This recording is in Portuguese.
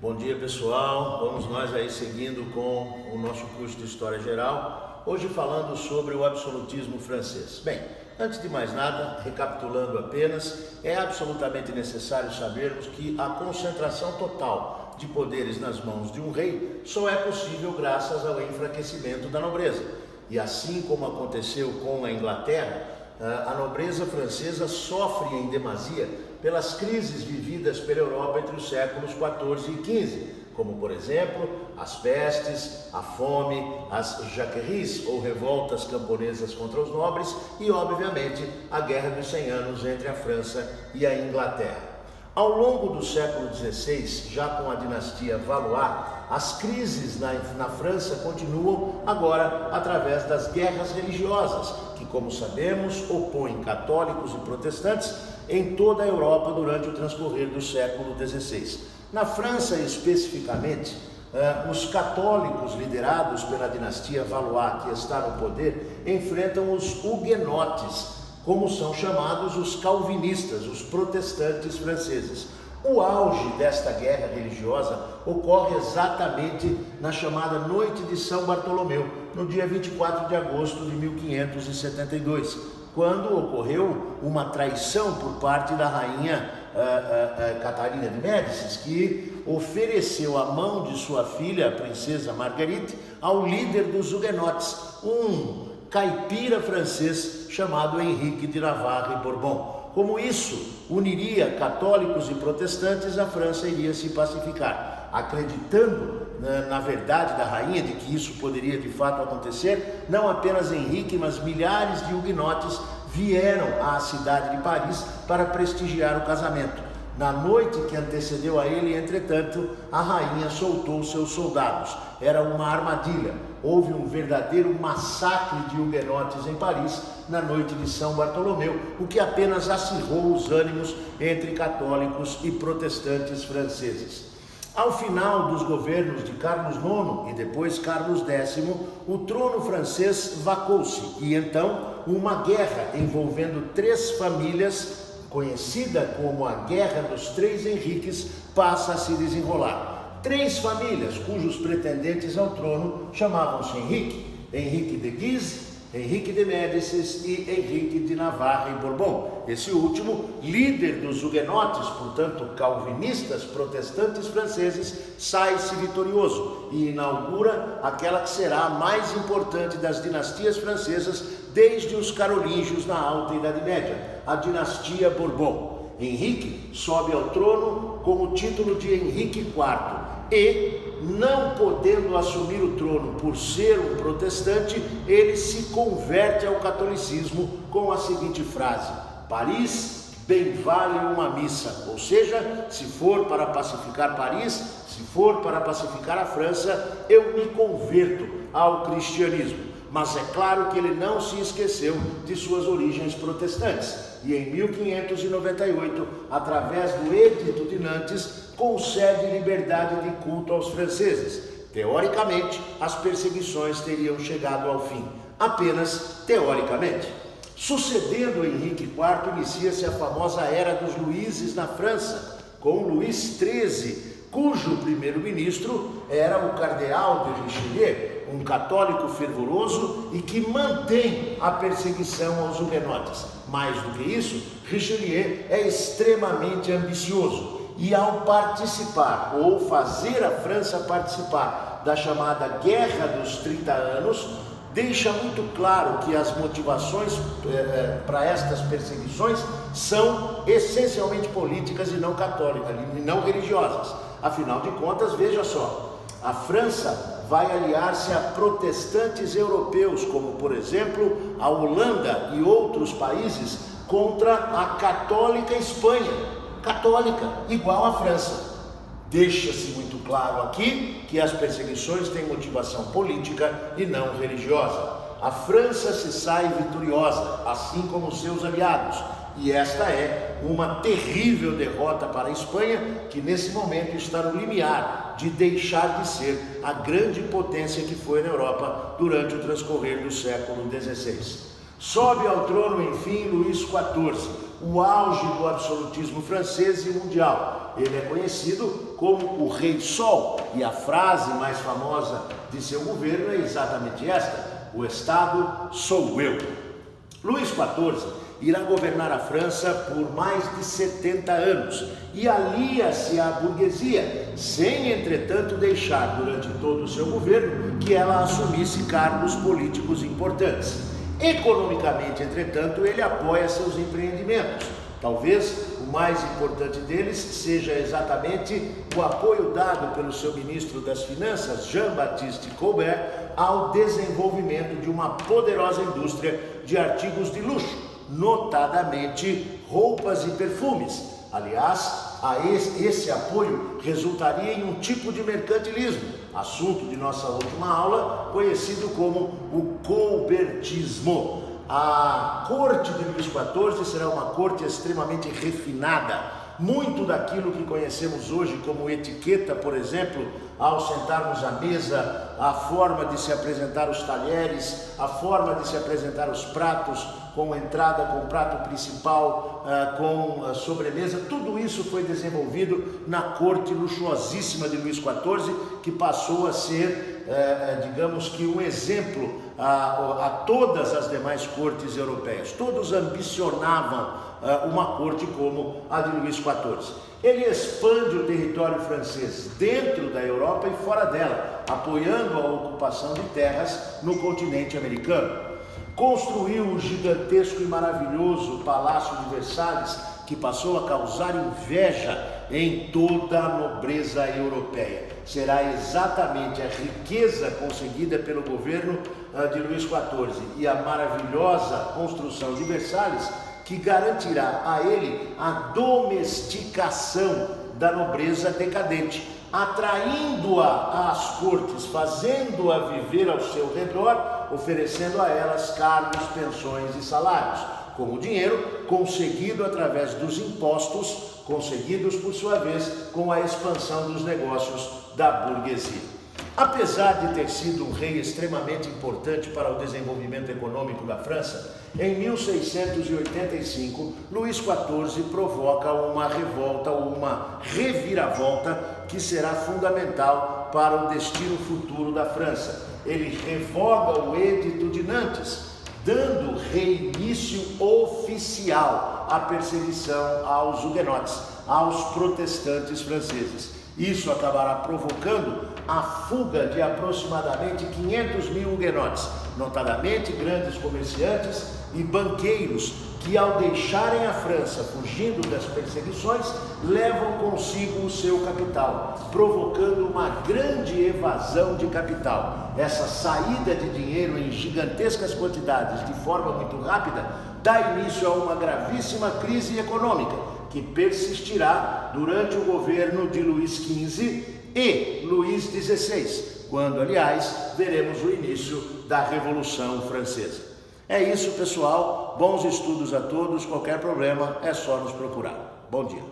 Bom dia, pessoal. Vamos nós aí seguindo com o nosso curso de História Geral, hoje falando sobre o absolutismo francês. Bem, antes de mais nada, recapitulando apenas, é absolutamente necessário sabermos que a concentração total de poderes nas mãos de um rei só é possível graças ao enfraquecimento da nobreza. E assim como aconteceu com a Inglaterra, a nobreza francesa sofre em demasia pelas crises vividas pela Europa entre os séculos XIV e XV, como, por exemplo, as pestes, a fome, as jacqueries, ou revoltas camponesas contra os nobres, e, obviamente, a Guerra dos 100 Anos entre a França e a Inglaterra. Ao longo do século XVI, já com a dinastia Valois, as crises na França continuam agora através das guerras religiosas, que, como sabemos, opõem católicos e protestantes em toda a Europa durante o transcorrer do século XVI. Na França, especificamente, os católicos liderados pela dinastia Valois, que está no poder, enfrentam os huguenotes, como são chamados os calvinistas, os protestantes franceses. O auge desta guerra religiosa ocorre exatamente na chamada Noite de São Bartolomeu, no dia 24 de agosto de 1572, quando ocorreu uma traição por parte da rainha Catarina de Médicis, que ofereceu a mão de sua filha, a princesa Marguerite, ao líder dos huguenotes, um caipira francês chamado Henrique de Navarre e Bourbon. Como isso uniria católicos e protestantes, a França iria se pacificar. Acreditando na verdade da rainha de que isso poderia de fato acontecer, não apenas Henrique, mas milhares de huguenotes vieram à cidade de Paris para prestigiar o casamento. Na noite que antecedeu a ele, entretanto, a rainha soltou seus soldados. Era uma armadilha. Houve um verdadeiro massacre de huguenotes em Paris na noite de São Bartolomeu, o que apenas acirrou os ânimos entre católicos e protestantes franceses. Ao final dos governos de Carlos IX e depois Carlos X, o trono francês vacou-se e então uma guerra envolvendo três famílias, conhecida como a Guerra dos Três Henriques, passa a se desenrolar. Três famílias cujos pretendentes ao trono chamavam-se Henrique de Guise, Henrique de Médicis e Henrique de Navarre e Bourbon. Esse último, líder dos huguenotes, portanto calvinistas protestantes franceses, sai-se vitorioso e inaugura aquela que será a mais importante das dinastias francesas desde os carolíngios na Alta Idade Média, a dinastia Bourbon. Henrique sobe ao trono com o título de Henrique IV e, não podendo assumir o trono por ser um protestante, ele se converte ao catolicismo com a seguinte frase: Paris bem vale uma missa. Ou seja, se for para pacificar Paris, se for para pacificar a França, eu me converto ao cristianismo. Mas é claro que ele não se esqueceu de suas origens protestantes. E em 1598, através do Edito de Nantes, concede liberdade de culto aos franceses. Teoricamente, as perseguições teriam chegado ao fim. Apenas teoricamente. Sucedendo Henrique IV, inicia-se a famosa Era dos Luíses na França, com Luís XIII, cujo primeiro-ministro era o cardeal de Richelieu, um católico fervoroso e que mantém a perseguição aos huguenotes. Mais do que isso, Richelieu é extremamente ambicioso e, ao participar ou fazer a França participar da chamada Guerra dos 30 Anos, deixa muito claro que as motivações para estas perseguições são essencialmente políticas e não católicas, e não religiosas. Afinal de contas, veja só, a França vai aliar-se a protestantes europeus, como por exemplo a Holanda e outros países, contra a católica Espanha, católica, igual à França. Deixa-se muito claro aqui que as perseguições têm motivação política e não religiosa. A França se sai vitoriosa, assim como seus aliados. E esta é uma terrível derrota para a Espanha, que nesse momento está no limiar de deixar de ser a grande potência que foi na Europa durante o transcorrer do século XVI. Sobe ao trono, enfim, Luís XIV, o auge do absolutismo francês e mundial. Ele é conhecido como o Rei Sol, e a frase mais famosa de seu governo é exatamente esta: o Estado sou eu. Luís XIV irá governar a França por mais de 70 anos e alia-se à burguesia, sem, entretanto, deixar durante todo o seu governo que ela assumisse cargos políticos importantes. Economicamente, entretanto, ele apoia seus empreendimentos. Talvez o mais importante deles seja exatamente o apoio dado pelo seu ministro das Finanças, Jean-Baptiste Colbert, ao desenvolvimento de uma poderosa indústria de artigos de luxo, notadamente roupas e perfumes. Aliás, esse apoio resultaria em um tipo de mercantilismo, assunto de nossa última aula, conhecido como o colbertismo. A corte de Luís XIV será uma corte extremamente refinada. Muito daquilo que conhecemos hoje como etiqueta, por exemplo, ao sentarmos à mesa, a forma de se apresentar os talheres, a forma de se apresentar os pratos, com entrada, com prato principal, com sobremesa, tudo isso foi desenvolvido na corte luxuosíssima de Luís XIV, que passou a ser, digamos que, um exemplo a todas as demais cortes europeias. Todos ambicionavam uma corte como a de Luís XIV. Ele expande o território francês dentro da Europa e fora dela, apoiando a ocupação de terras no continente americano. Construiu o gigantesco e maravilhoso Palácio de Versalhes, que passou a causar inveja em toda a nobreza europeia. Será exatamente a riqueza conseguida pelo governo de Luís XIV e a maravilhosa construção de Versalhes que garantirá a ele a domesticação da nobreza decadente, atraindo-a às cortes, fazendo-a viver ao seu redor, oferecendo a elas cargos, pensões e salários, com o dinheiro conseguido através dos impostos, conseguidos por sua vez com a expansão dos negócios da burguesia. Apesar de ter sido um rei extremamente importante para o desenvolvimento econômico da França, em 1685, Luís XIV provoca uma revolta ou uma reviravolta que será fundamental para o destino futuro da França. Ele revoga o Edito de Nantes, dando reinício oficial à perseguição aos huguenotes, aos protestantes franceses. Isso acabará provocando a fuga de aproximadamente 500 mil huguenotes, notadamente grandes comerciantes e banqueiros, que ao deixarem a França fugindo das perseguições, levam consigo o seu capital, provocando uma grande evasão de capital. Essa saída de dinheiro em gigantescas quantidades de forma muito rápida dá início a uma gravíssima crise econômica, que persistirá durante o governo de Luís XV e Luís XVI, quando, aliás, veremos o início da Revolução Francesa. É isso, pessoal. Bons estudos a todos. Qualquer problema é só nos procurar. Bom dia.